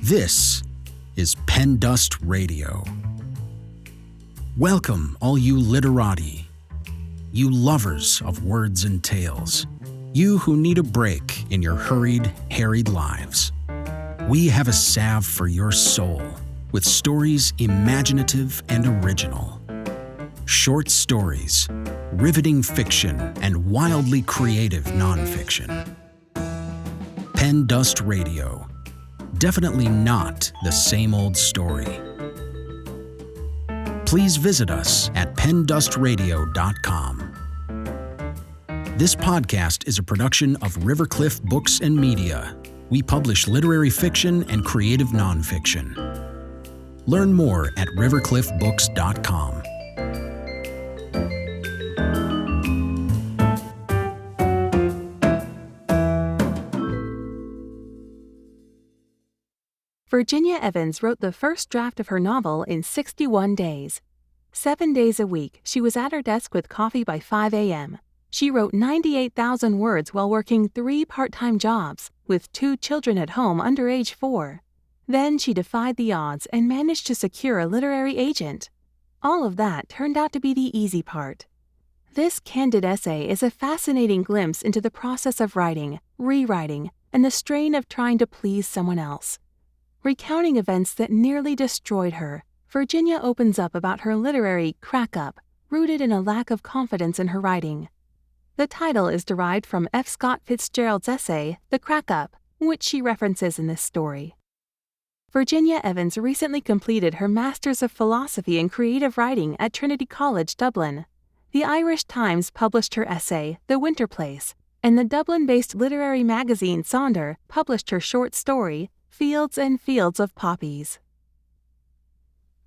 This is PenDust Radio. Welcome, all you literati, you lovers of words and tales, you who need a break in your hurried, harried lives. We have a salve for your soul with stories imaginative and original. Short stories, riveting fiction, and wildly creative nonfiction. PenDust Radio. Definitely not the same old story. Please visit us at pendustradio.com. This podcast is a production of Rivercliff Books and Media. We publish literary fiction and creative nonfiction. Learn more at rivercliffbooks.com. Virginia Evans wrote the first draft of her novel in 61 days. 7 days a week, she was at her desk with coffee by 5 a.m. She wrote 98,000 words while working 3 part-time jobs, with 2 children at home under age 4. Then she defied the odds and managed to secure a literary agent. All of that turned out to be the easy part. This candid essay is a fascinating glimpse into the process of writing, rewriting, and the strain of trying to please someone else. Recounting events that nearly destroyed her, Virginia opens up about her literary crack-up, rooted in a lack of confidence in her writing. The title is derived from F. Scott Fitzgerald's essay, The Crack-Up, which she references in this story. Virginia Evans recently completed her Master's of Philosophy in Creative Writing at Trinity College, Dublin. The Irish Times published her essay, The Winter Place, and the Dublin-based literary magazine Sonder published her short story, Fields and Fields of Poppies.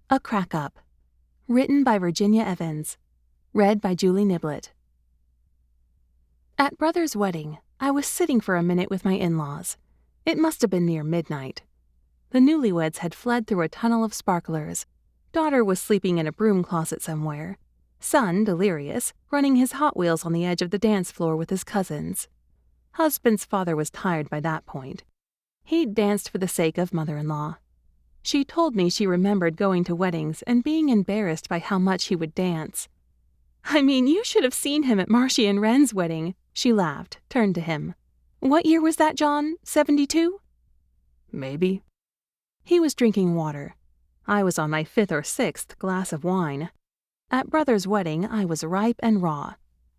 A Crack-Up. Written by Virginia Evans. Read by Julie Niblett. At brother's wedding, I was sitting for a minute with my in-laws. It must have been near midnight. The newlyweds had fled through a tunnel of sparklers. Daughter was sleeping in a broom closet somewhere. Son, delirious, running his Hot Wheels on the edge of the dance floor with his cousins. Husband's father was tired by that point. He'd danced for the sake of mother-in-law. She told me she remembered going to weddings and being embarrassed by how much he would dance. "I mean, you should have seen him at Marcy and Wren's wedding," she laughed, turned to him. "What year was that, John? 72? "Maybe." He was drinking water. I was on my 5th or 6th glass of wine. At brother's wedding, I was ripe and raw.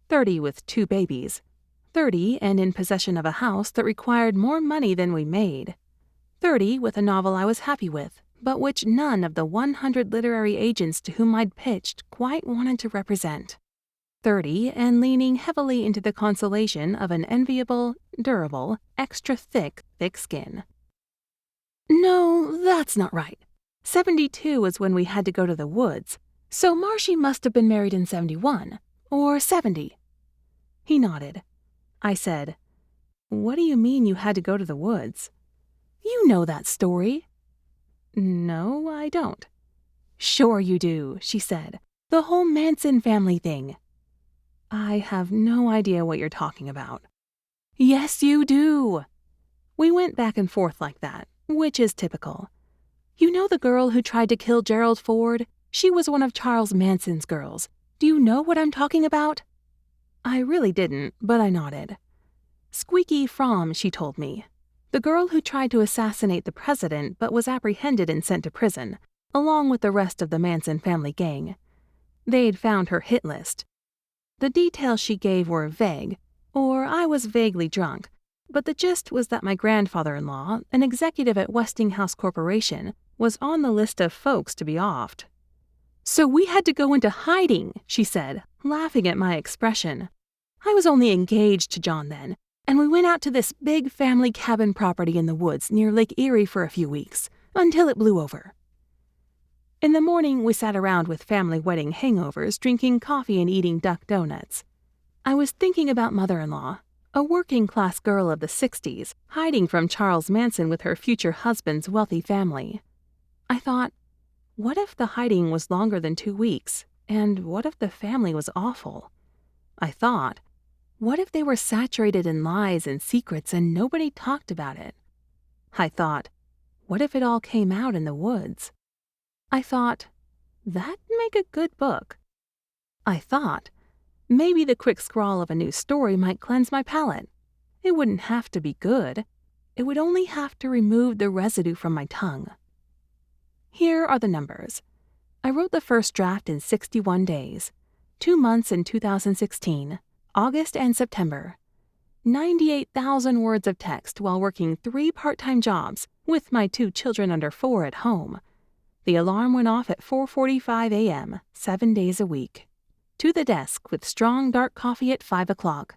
30 with 2 babies. 30 and in possession of a house that required more money than we made. 30 with a novel I was happy with, but which none of the 100 literary agents to whom I'd pitched quite wanted to represent. 30 and leaning heavily into the consolation of an enviable, durable, extra thick skin. No, that's not right. 72 was when we had to go to the woods, so Marcy must have been married in 71, or 70. He nodded. I said, "What do you mean you had to go to the woods?" "You know that story." "No, I don't." "Sure you do," she said. "The whole Manson family thing." "I have no idea what you're talking about." "Yes, you do." We went back and forth like that, which is typical. You know the girl who tried to kill Gerald Ford? She was one of Charles Manson's girls. Do you know what I'm talking about? I really didn't, but I nodded. Squeaky Fromm, she told me. The girl who tried to assassinate the president but was apprehended and sent to prison, along with the rest of the Manson family gang. They'd found her hit list. The details she gave were vague, or I was vaguely drunk, but the gist was that my grandfather-in-law, an executive at Westinghouse Corporation, was on the list of folks to be offed. "So we had to go into hiding," she said, laughing at my expression. "I was only engaged to John then, and we went out to this big family cabin property in the woods near Lake Erie for a few weeks, until it blew over." In the morning, we sat around with family wedding hangovers, drinking coffee and eating duck donuts. I was thinking about mother-in-law, a working-class girl of the 60s, hiding from Charles Manson with her future husband's wealthy family. I thought, what if the hiding was longer than 2 weeks, and what if the family was awful? I thought, what if they were saturated in lies and secrets and nobody talked about it? I thought, What if it all came out in the woods? I thought, that'd make a good book. I thought, maybe the quick scrawl of a new story might cleanse my palate. It wouldn't have to be good. It would only have to remove the residue from my tongue. Here are the numbers. I wrote the first draft in 61 days, 2 months in 2016, August and September. 98,000 words of text while working 3 part-time jobs with my 2 children under 4 at home. The alarm went off at 4:45 a.m., 7 days a week. To the desk with strong dark coffee at 5 o'clock.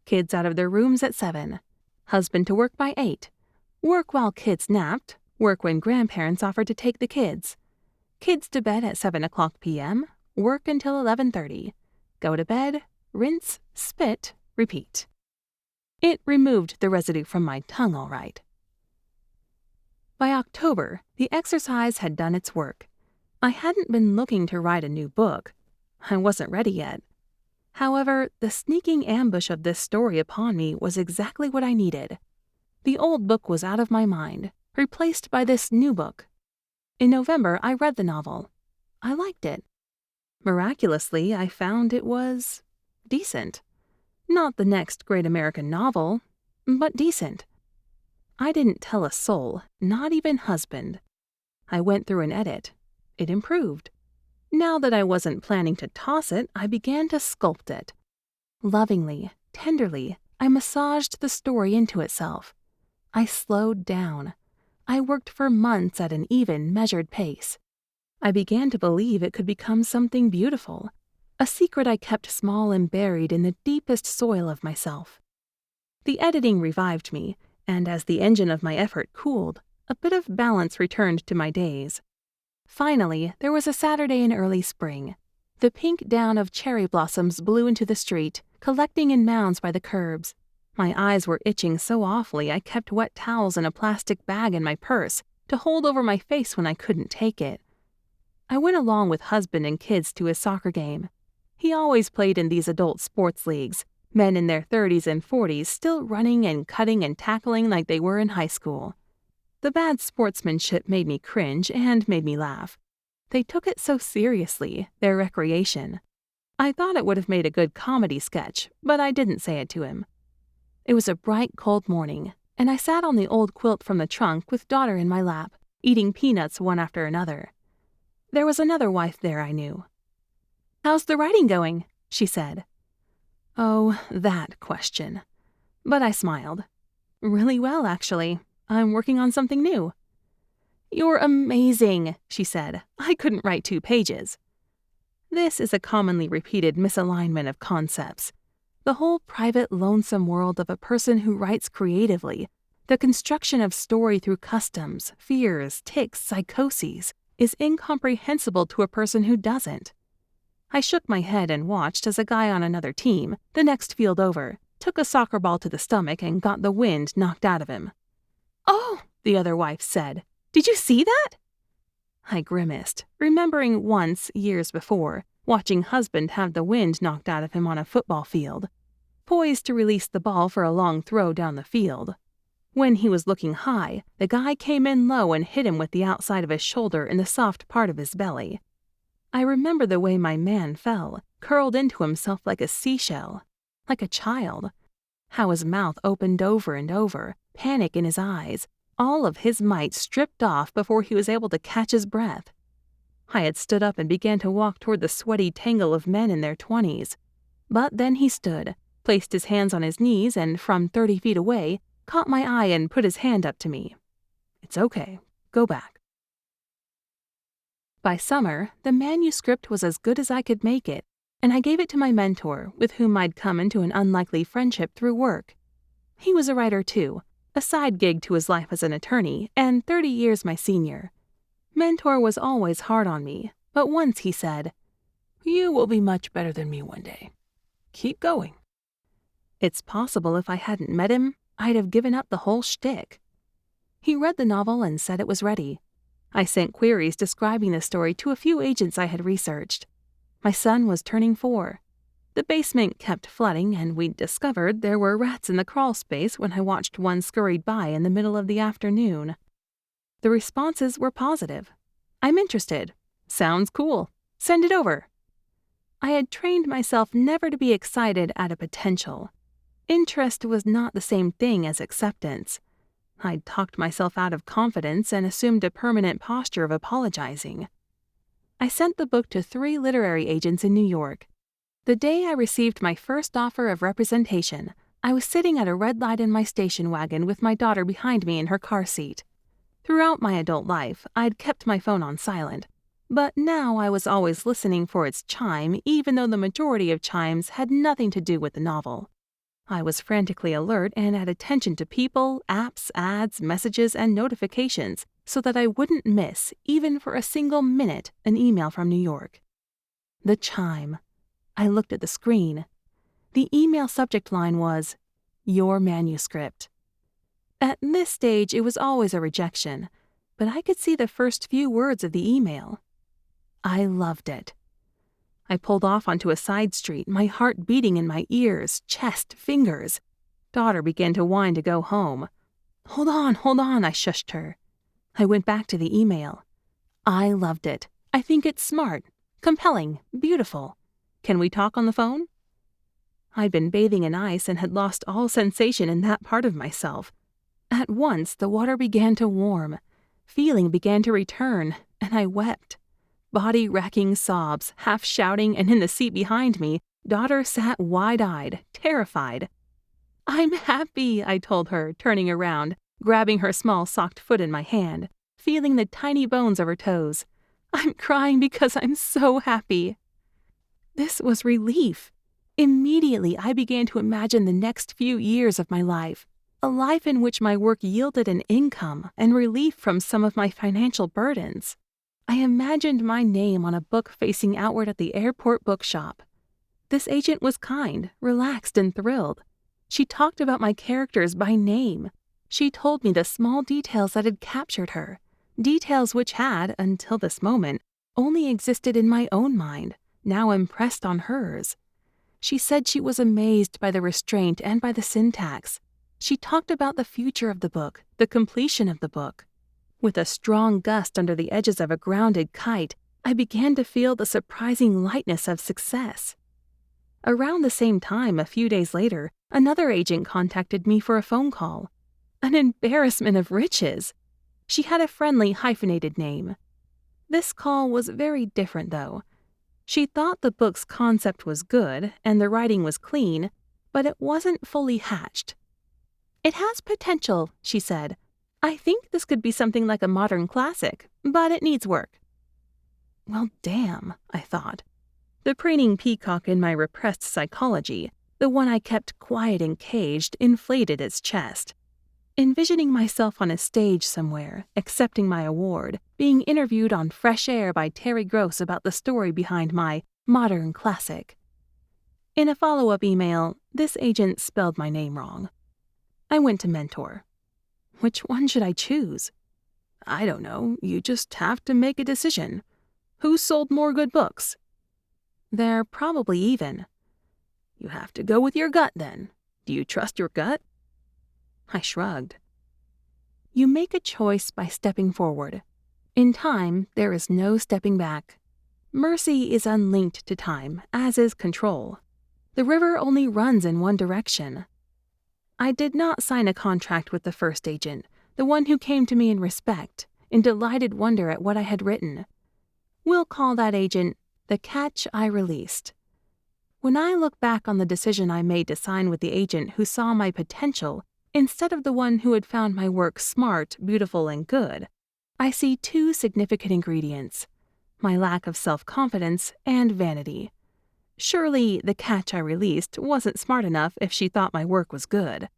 Kids out of their rooms at 7. Husband to work by 8. Work while kids napped. Work when grandparents offered to take the kids. Kids to bed at 7 o'clock p.m. Work until 11:30. Go to bed, rinse, spit, repeat. It removed the residue from my tongue all right. By October, the exercise had done its work. I hadn't been looking to write a new book. I wasn't ready yet. However, the sneaking ambush of this story upon me was exactly what I needed. The old book was out of my mind, replaced by this new book. In November, I read the novel. I liked it. Miraculously, I found it was decent. Not the next great American novel, but decent. I didn't tell a soul, not even husband. I went through an edit. It improved. Now that I wasn't planning to toss it, I began to sculpt it. Lovingly, tenderly, I massaged the story into itself. I slowed down. I worked for months at an even, measured pace. I began to believe it could become something beautiful, a secret I kept small and buried in the deepest soil of myself. The editing revived me, and as the engine of my effort cooled, a bit of balance returned to my days. Finally, there was a Saturday in early spring. The pink down of cherry blossoms blew into the street, collecting in mounds by the curbs. My eyes were itching so awfully I kept wet towels in a plastic bag in my purse to hold over my face when I couldn't take it. I went along with husband and kids to his soccer game. He always played in these adult sports leagues, men in their 30s and 40s still running and cutting and tackling like they were in high school. The bad sportsmanship made me cringe and made me laugh. They took it so seriously, their recreation. I thought it would have made a good comedy sketch, but I didn't say it to him. It was a bright, cold morning, and I sat on the old quilt from the trunk with daughter in my lap, eating peanuts one after another. There was another wife there I knew. "How's the writing going?" she said. Oh, that question. But I smiled. "Really well, actually. I'm working on something new." "You're amazing," she said. "I couldn't write 2 pages." This is a commonly repeated misalignment of concepts. The whole private, lonesome world of a person who writes creatively, the construction of story through customs, fears, tics, psychoses, is incomprehensible to a person who doesn't. I shook my head and watched as a guy on another team, the next field over, took a soccer ball to the stomach and got the wind knocked out of him. "Oh," the other wife said. "Did you see that?" I grimaced, remembering once, years before, watching husband have the wind knocked out of him on a football field, poised to release the ball for a long throw down the field. When he was looking high, the guy came in low and hit him with the outside of his shoulder in the soft part of his belly. I remember the way my man fell, curled into himself like a seashell, like a child. How his mouth opened over and over, panic in his eyes, all of his might stripped off before he was able to catch his breath. I had stood up and began to walk toward the sweaty tangle of men in their 20s. But then he stood, placed his hands on his knees, and from 30 feet away, caught my eye and put his hand up to me. "It's okay. Go back." By summer, the manuscript was as good as I could make it, and I gave it to my mentor, with whom I'd come into an unlikely friendship through work. He was a writer too, a side gig to his life as an attorney, and 30 years my senior. Mentor was always hard on me, but once he said, "You will be much better than me one day. Keep going." It's possible if I hadn't met him, I'd have given up the whole shtick. He read the novel and said it was ready. I sent queries describing the story to a few agents I had researched. My son was turning 4. The basement kept flooding, and we'd discovered there were rats in the crawl space when I watched one scurried by in the middle of the afternoon. The responses were positive. "I'm interested. Sounds cool. Send it over." I had trained myself never to be excited at a potential. Interest was not the same thing as acceptance. I'd talked myself out of confidence and assumed a permanent posture of apologizing. I sent the book to 3 literary agents in New York. The day I received my first offer of representation, I was sitting at a red light in my station wagon with my daughter behind me in her car seat. Throughout my adult life, I'd kept my phone on silent, but now I was always listening for its chime, even though the majority of chimes had nothing to do with the novel. I was frantically alert and at attention to people, apps, ads, messages, and notifications so that I wouldn't miss, even for a single minute, an email from New York. The chime. I looked at the screen. The email subject line was, "Your manuscript." At this stage, it was always a rejection, but I could see the first few words of the email. I loved it. I pulled off onto a side street, my heart beating in my ears, chest, fingers. Daughter began to whine to go home. Hold on, I shushed her. I went back to the email. I loved it. I think it's smart, compelling, beautiful. Can we talk on the phone? I'd been bathing in ice and had lost all sensation in that part of myself. At once, the water began to warm. Feeling began to return, and I wept. Body-racking sobs, half shouting, and in the seat behind me, daughter sat wide-eyed, terrified. "I'm happy," I told her, turning around, grabbing her small socked foot in my hand, feeling the tiny bones of her toes. "I'm crying because I'm so happy." This was relief. Immediately, I began to imagine the next few years of my life, a life in which my work yielded an income and relief from some of my financial burdens. I imagined my name on a book facing outward at the airport bookshop. This agent was kind, relaxed, and thrilled. She talked about my characters by name. She told me the small details that had captured her, details which had, until this moment, only existed in my own mind, now impressed on hers. She said she was amazed by the restraint and by the syntax. She talked about the future of the book, the completion of the book. With a strong gust under the edges of a grounded kite, I began to feel the surprising lightness of success. Around the same time, a few days later, another agent contacted me for a phone call. An embarrassment of riches. She had a friendly hyphenated name. This call was very different, though. She thought the book's concept was good and the writing was clean, but it wasn't fully hatched. "It has potential," she said. "I think this could be something like a modern classic, but it needs work." Well, damn, I thought. The preening peacock in my repressed psychology, the one I kept quiet and caged, inflated its chest. Envisioning myself on a stage somewhere, accepting my award, being interviewed on Fresh Air by Terry Gross about the story behind my modern classic. In a follow-up email, this agent spelled my name wrong. I went to Mentor. Which one should I choose? I don't know. You just have to make a decision. Who sold more good books? They're probably even. You have to go with your gut, then. Do you trust your gut? I shrugged. You make a choice by stepping forward. In time, there is no stepping back. Mercy is unlinked to time, as is control. The river only runs in one direction. I did not sign a contract with the first agent, the one who came to me in respect, in delighted wonder at what I had written. We'll call that agent the catch I released. When I look back on the decision I made to sign with the agent who saw my potential, instead of the one who had found my work smart, beautiful, and good, I see 2 significant ingredients: my lack of self-confidence and vanity. Surely the catch I released wasn't smart enough if she thought my work was good.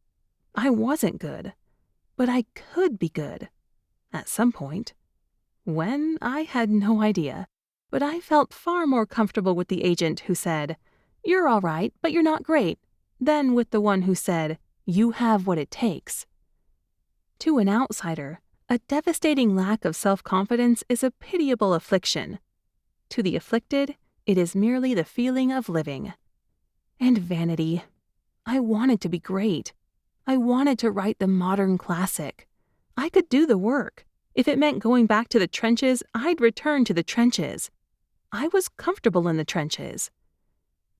I wasn't good, but I could be good. At some point. When, I had no idea, but I felt far more comfortable with the agent who said, "You're all right, but you're not great," than with the one who said, "You have what it takes." To an outsider, a devastating lack of self-confidence is a pitiable affliction. To the afflicted, it is merely the feeling of living. And vanity. I wanted to be great. I wanted to write the modern classic. I could do the work. If it meant going back to the trenches, I'd return to the trenches. I was comfortable in the trenches.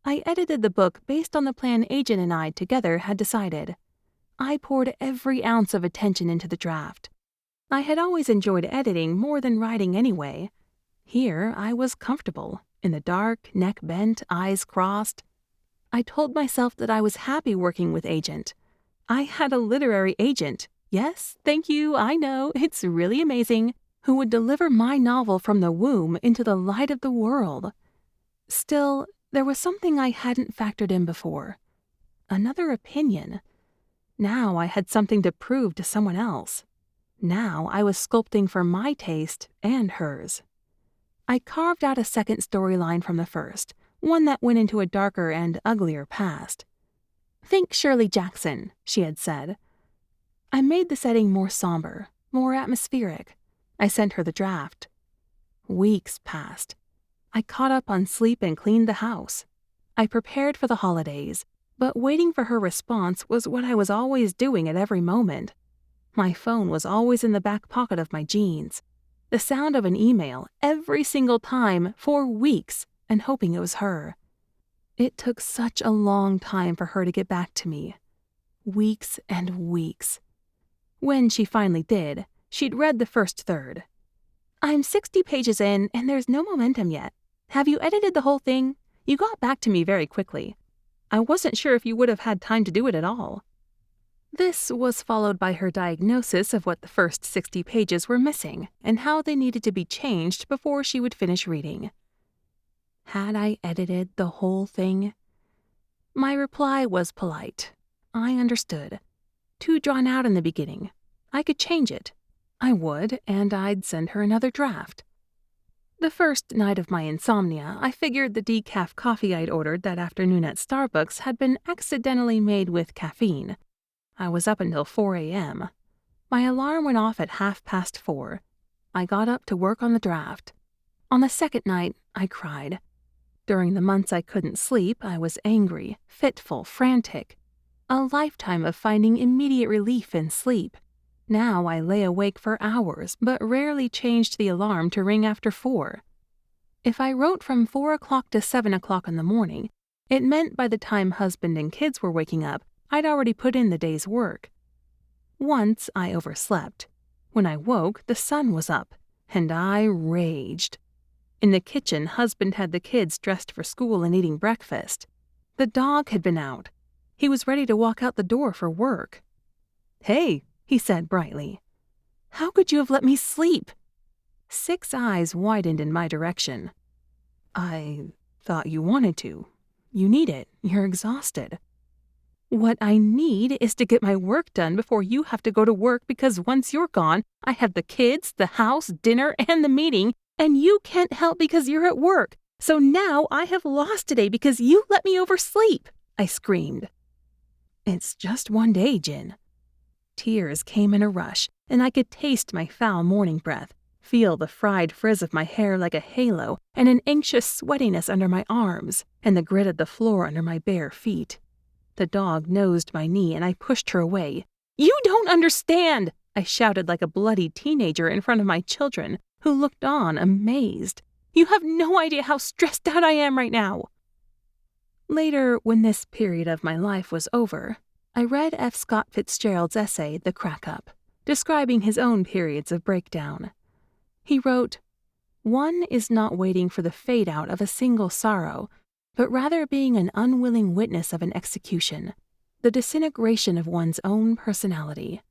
I edited the book based on the plan Agent and I together had decided. I poured every ounce of attention into the draft. I had always enjoyed editing more than writing anyway. Here I was comfortable, in the dark, neck bent, eyes crossed. I told myself that I was happy working with Agent. I had a literary agent. Yes, thank you, I know, it's really amazing, who would deliver my novel from the womb into the light of the world. Still, there was something I hadn't factored in before. Another opinion. Now I had something to prove to someone else. Now I was sculpting for my taste and hers. I carved out a second storyline from the first, one that went into a darker and uglier past. Think Shirley Jackson, she had said. I made the setting more somber, more atmospheric. I sent her the draft. Weeks passed. I caught up on sleep and cleaned the house. I prepared for the holidays, but waiting for her response was what I was always doing at every moment. My phone was always in the back pocket of my jeans. The sound of an email every single time for weeks, and hoping it was her. It took such a long time for her to get back to me. Weeks and weeks. When she finally did, she'd read the first third. I'm 60 pages in, and there's no momentum yet. Have you edited the whole thing? You got back to me very quickly. I wasn't sure if you would have had time to do it at all. This was followed by her diagnosis of what the first 60 pages were missing and how they needed to be changed before she would finish reading. Had I edited the whole thing? My reply was polite. I understood. Too drawn out in the beginning. I could change it. I would, and I'd send her another draft. The first night of my insomnia, I figured the decaf coffee I'd ordered that afternoon at Starbucks had been accidentally made with caffeine. I was up until 4 a.m. My alarm went off at 4:30. I got up to work on the draft. On the second night, I cried. During the months I couldn't sleep, I was angry, fitful, frantic. A lifetime of finding immediate relief in sleep. Now I lay awake for hours, but rarely changed the alarm to ring after 4. If I wrote from 4 o'clock to 7 o'clock in the morning, it meant by the time husband and kids were waking up, I'd already put in the day's work. Once I overslept. When I woke, the sun was up, and I raged. In the kitchen, husband had the kids dressed for school and eating breakfast. The dog had been out. He was ready to walk out the door for work. Hey, he said brightly. How could you have let me sleep? 6 eyes widened in my direction. I thought you wanted to. You need it. You're exhausted. What I need is to get my work done before you have to go to work because once you're gone, I have the kids, the house, dinner, and the meeting, and you can't help because you're at work. So now I have lost today because you let me oversleep, I screamed. It's just one day, Jin. Tears came in a rush, and I could taste my foul morning breath, feel the fried frizz of my hair like a halo, and an anxious sweatiness under my arms, and the grit of the floor under my bare feet. The dog nosed my knee, and I pushed her away. You don't understand! I shouted like a bloody teenager in front of my children, who looked on amazed. You have no idea how stressed out I am right now. Later, when this period of my life was over, I read F. Scott Fitzgerald's essay, The Crack-Up, describing his own periods of breakdown. He wrote, "One is not waiting for the fade-out of a single sorrow, but rather being an unwilling witness of an execution, the disintegration of one's own personality."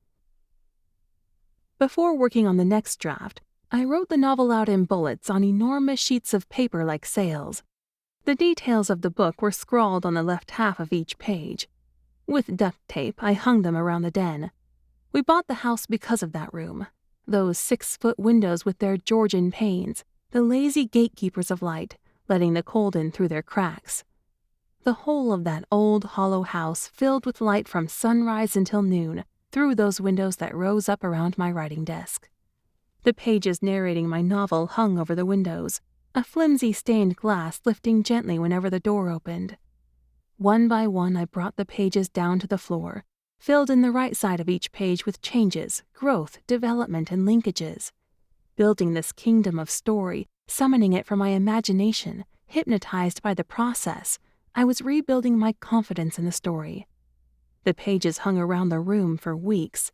Before working on the next draft, I wrote the novel out in bullets on enormous sheets of paper like sails. The details of the book were scrawled on the left half of each page. With duct tape, I hung them around the den. We bought the house because of that room. Those 6-foot windows with their Georgian panes, the lazy gatekeepers of light, letting the cold in through their cracks. The whole of that old hollow house filled with light from sunrise until noon, through those windows that rose up around my writing desk. The pages narrating my novel hung over the windows, a flimsy stained glass lifting gently whenever the door opened. One by one I brought the pages down to the floor, filled in the right side of each page with changes, growth, development, and linkages. building this kingdom of story, summoning it from my imagination, hypnotized by the process. I was rebuilding my confidence in the story. The pages hung around the room for weeks.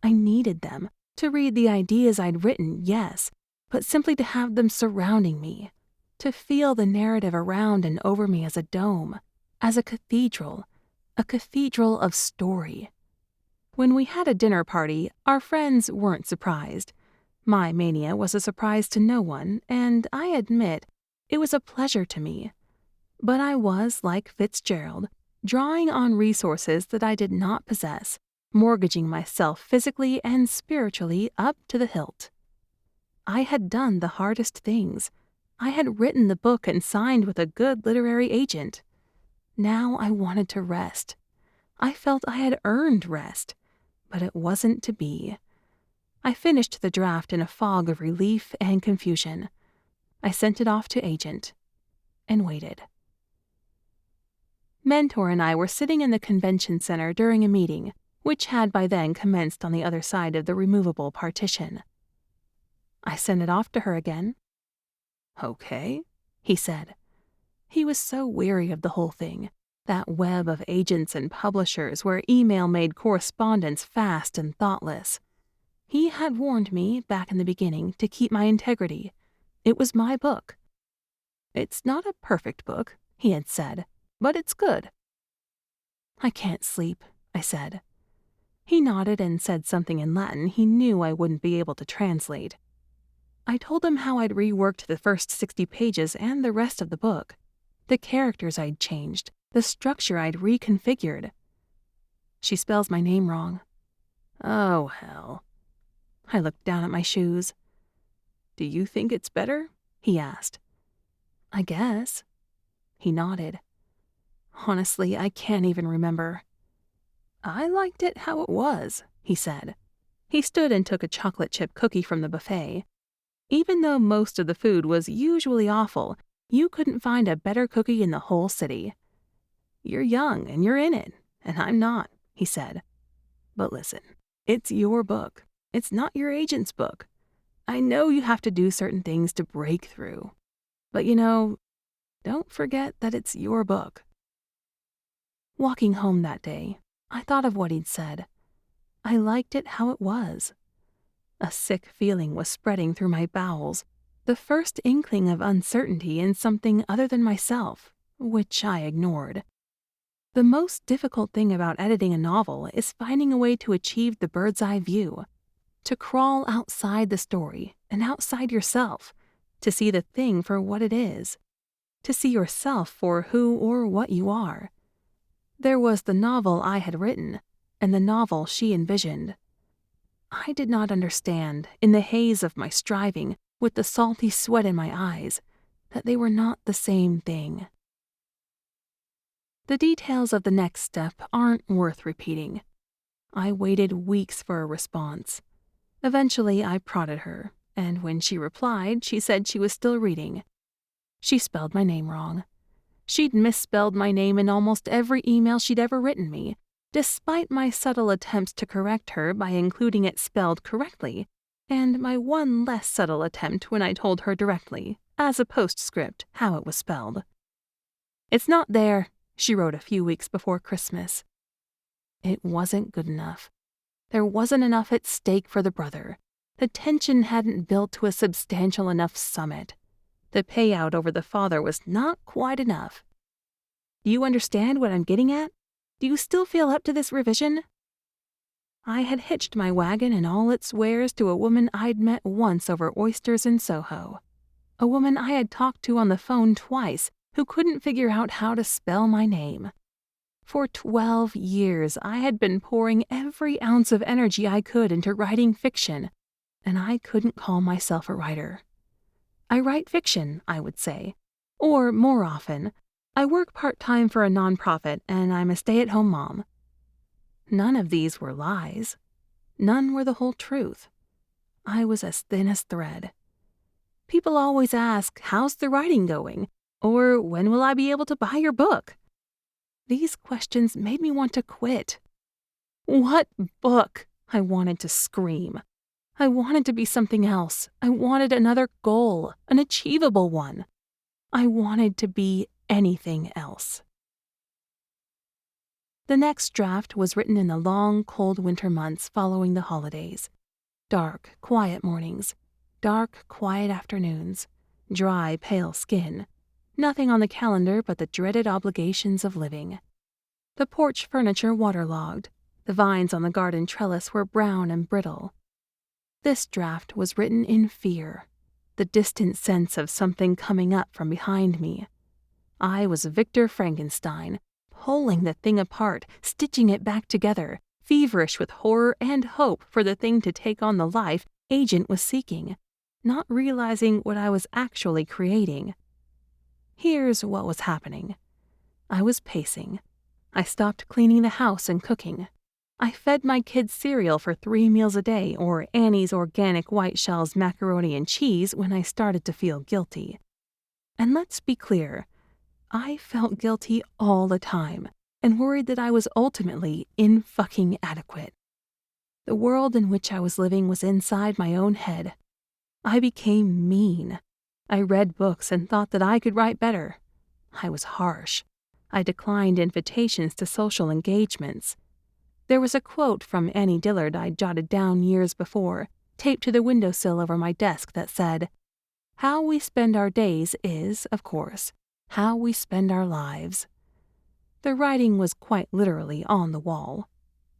I needed them to read the ideas I'd written, yes, but simply to have them surrounding me, to feel the narrative around and over me as a dome, as a cathedral of story. When we had a dinner party, our friends weren't surprised. My mania was a surprise to no one, and I admit it was a pleasure to me. But I was, like Fitzgerald, drawing on resources that I did not possess, mortgaging myself physically and spiritually up to the hilt. I had done the hardest things. I had written the book and signed with a good literary agent. Now I wanted to rest. I felt I had earned rest, but it wasn't to be. I finished the draft in a fog of relief and confusion. I sent it off to agent and waited. Mentor and I were sitting in the convention center during a meeting, which had by then commenced on the other side of the removable partition. I sent it off to her again. "Okay," he said. He was so weary of the whole thing, that web of agents and publishers where email made correspondence fast and thoughtless. He had warned me, back in the beginning, to keep my integrity. It was my book. "It's not a perfect book," he had said, "but it's good." "I can't sleep," I said. He nodded and said something in Latin he knew I wouldn't be able to translate. I told him how I'd reworked the first 60 pages and the rest of the book, the characters I'd changed, the structure I'd reconfigured. "She spells my name wrong." "Oh, hell." I looked down at my shoes. "Do you think it's better?" he asked. "I guess." He nodded. "Honestly, I can't even remember." "I liked it how it was," he said. He stood and took a chocolate chip cookie from the buffet. Even though most of the food was usually awful, you couldn't find a better cookie in the whole city. "You're young and you're in it, and I'm not," he said. "But listen, it's your book. It's not your agent's book. I know you have to do certain things to break through. But don't forget that it's your book." Walking home that day, I thought of what he'd said. I liked it how it was. A sick feeling was spreading through my bowels, the first inkling of uncertainty in something other than myself, which I ignored. The most difficult thing about editing a novel is finding a way to achieve the bird's eye view, to crawl outside the story and outside yourself, to see the thing for what it is, to see yourself for who or what you are. There was the novel I had written, and the novel she envisioned. I did not understand, in the haze of my striving, with the salty sweat in my eyes, that they were not the same thing. The details of the next step aren't worth repeating. I waited weeks for a response. Eventually, I prodded her, and when she replied, she said she was still reading. She spelled my name wrong. She'd misspelled my name in almost every email she'd ever written me, despite my subtle attempts to correct her by including it spelled correctly, and my one less subtle attempt when I told her directly, as a postscript, how it was spelled. "It's not there," she wrote a few weeks before Christmas. It wasn't good enough. There wasn't enough at stake for the brother. The tension hadn't built to a substantial enough summit. The payout over the father was not quite enough. Do you understand what I'm getting at? Do you still feel up to this revision? I had hitched my wagon and all its wares to a woman I'd met once over oysters in Soho. A woman I had talked to on the phone twice who couldn't figure out how to spell my name. For 12 years, I had been pouring every ounce of energy I could into writing fiction, and I couldn't call myself a writer. I write fiction, I would say. Or, more often, I work part-time for a nonprofit and I'm a stay-at-home mom. None of these were lies. None were the whole truth. I was as thin as thread. People always ask, "How's the writing going?" Or, "When will I be able to buy your book?" These questions made me want to quit. "What book?" I wanted to scream. I wanted to be something else. I wanted another goal, an achievable one. I wanted to be anything else. The next draft was written in the long, cold winter months following the holidays. Dark, quiet mornings, dark, quiet afternoons, dry, pale skin. Nothing on the calendar but the dreaded obligations of living. The porch furniture waterlogged. The vines on the garden trellis were brown and brittle. This draft was written in fear, the distant sense of something coming up from behind me. I was Victor Frankenstein, pulling the thing apart, stitching it back together, feverish with horror and hope for the thing to take on the life Agent was seeking, not realizing what I was actually creating. Here's what was happening. I was pacing. I stopped cleaning the house and cooking. I fed my kids cereal for 3 meals a day or Annie's organic white shells macaroni and cheese when I started to feel guilty. And let's be clear, I felt guilty all the time and worried that I was ultimately in-fucking adequate. The world in which I was living was inside my own head. I became mean. I read books and thought that I could write better. I was harsh. I declined invitations to social engagements. There was a quote from Annie Dillard I'd jotted down years before, taped to the windowsill over my desk that said, "How we spend our days is, of course, how we spend our lives." The writing was quite literally on the wall.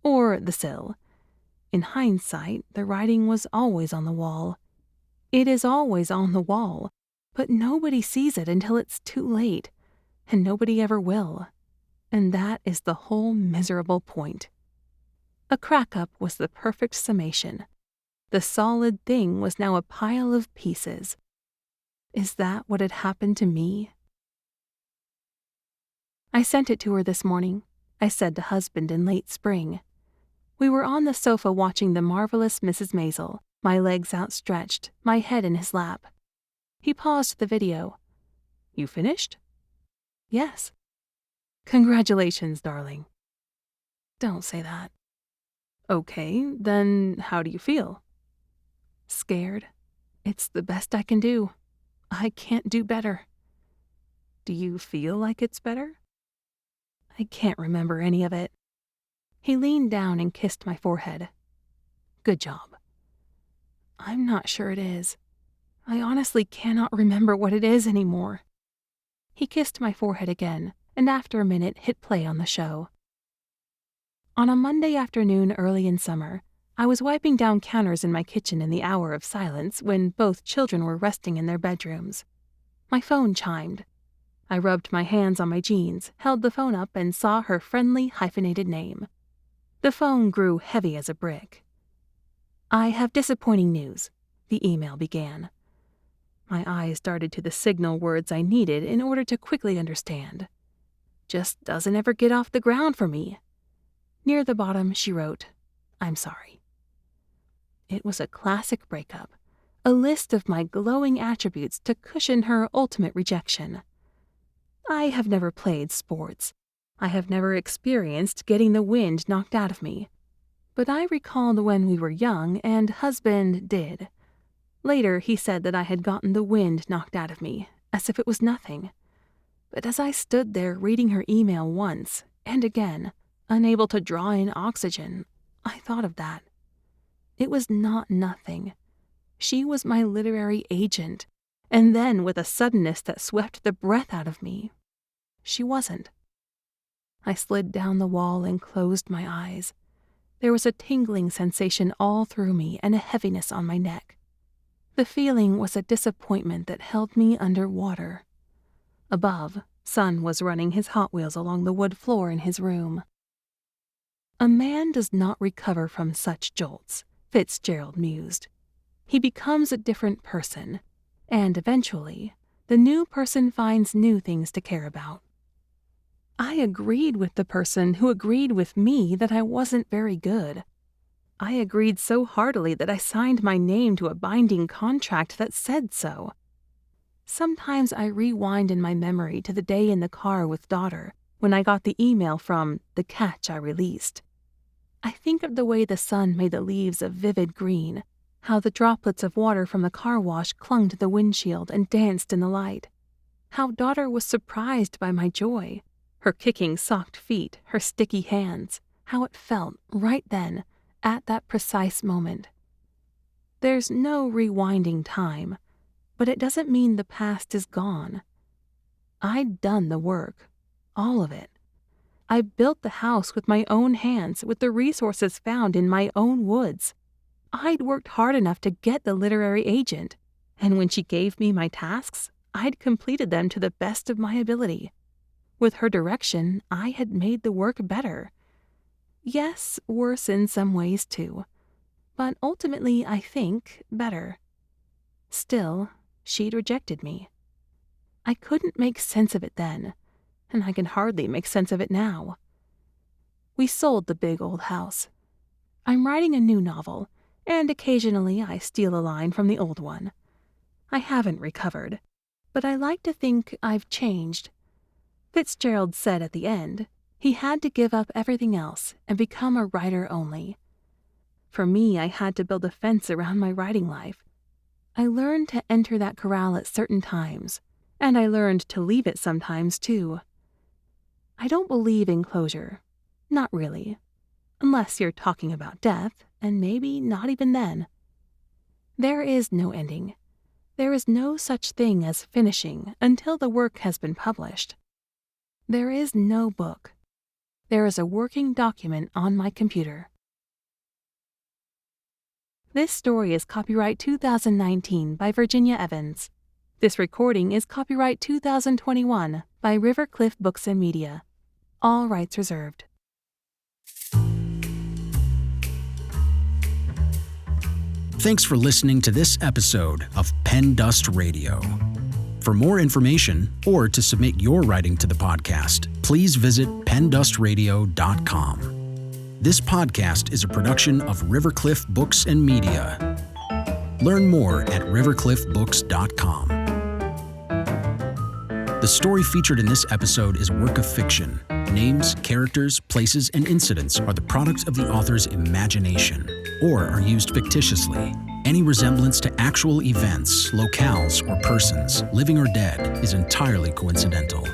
Or the sill. In hindsight, the writing was always on the wall. It is always on the wall, but nobody sees it until it's too late, and nobody ever will. And that is the whole miserable point. A crack-up was the perfect summation. The solid thing was now a pile of pieces. Is that what had happened to me? I sent it to her this morning, I said to husband in late spring. We were on the sofa watching The Marvelous Mrs. Maisel, my legs outstretched, my head in his lap. He paused the video. "You finished?" "Yes." "Congratulations, darling." "Don't say that." "Okay, then how do you feel?" "Scared. It's the best I can do. I can't do better." "Do you feel like it's better?" "I can't remember any of it." He leaned down and kissed my forehead. "Good job." "I'm not sure it is. I honestly cannot remember what it is anymore." He kissed my forehead again, and after a minute hit play on the show. On a Monday afternoon early in summer, I was wiping down counters in my kitchen in the hour of silence when both children were resting in their bedrooms. My phone chimed. I rubbed my hands on my jeans, held the phone up, and saw her friendly hyphenated name. The phone grew heavy as a brick. "I have disappointing news," the email began. My eyes darted to the signal words I needed in order to quickly understand. "Just doesn't ever get off the ground for me." Near the bottom, she wrote, "I'm sorry." It was a classic breakup, a list of my glowing attributes to cushion her ultimate rejection. I have never played sports. I have never experienced getting the wind knocked out of me. But I recalled when we were young and husband did. Later, he said that I had gotten the wind knocked out of me, as if it was nothing. But as I stood there reading her email once, and again, unable to draw in oxygen, I thought of that. It was not nothing. She was my literary agent, and then with a suddenness that swept the breath out of me, she wasn't. I slid down the wall and closed my eyes. There was a tingling sensation all through me and a heaviness on my neck. The feeling was a disappointment that held me under water. Above, Son was running his Hot Wheels along the wood floor in his room. A man does not recover from such jolts, Fitzgerald mused. He becomes a different person, and eventually, the new person finds new things to care about. I agreed with the person who agreed with me that I wasn't very good. I agreed so heartily that I signed my name to a binding contract that said so. Sometimes I rewind in my memory to the day in the car with daughter when I got the email from the catch I released. I think of the way the sun made the leaves a vivid green, How the droplets of water from the car wash clung to the windshield and danced in the light. How daughter was surprised by my joy. Her kicking socked feet, her sticky hands. How it felt right then, at that precise moment. There's no rewinding time, but it doesn't mean the past is gone. I'd done the work, all of it. I built the house with my own hands, with the resources found in my own woods. I'd worked hard enough to get the literary agent, and when she gave me my tasks, I'd completed them to the best of my ability. With her direction, I had made the work better. Yes, worse in some ways too, but ultimately, I think, better. Still, she'd rejected me. I couldn't make sense of it then, and I can hardly make sense of it now. We sold the big old house. I'm writing a new novel, and occasionally I steal a line from the old one. I haven't recovered, but I like to think I've changed. Fitzgerald said at the end, he had to give up everything else and become a writer only. For me, I had to build a fence around my writing life. I learned to enter that corral at certain times, and I learned to leave it sometimes too. I don't believe in closure. Not really. Unless you're talking about death, and maybe not even then. There is no ending. There is no such thing as finishing until the work has been published. There is no book. There is a working document on my computer. This story is copyright 2019 by Virginia Evans. This recording is copyright 2021 by Rivercliff Books and Media. All rights reserved. Thanks for listening to this episode of PenDust Radio. For more information or to submit your writing to the podcast, please visit pendustradio.com. This podcast is a production of Rivercliff Books and Media. Learn more at rivercliffbooks.com. The story featured in this episode is work of fiction. Names, characters, places, and incidents are the product of the author's imagination or are used fictitiously. Any resemblance to actual events, locales, or persons, living or dead, is entirely coincidental.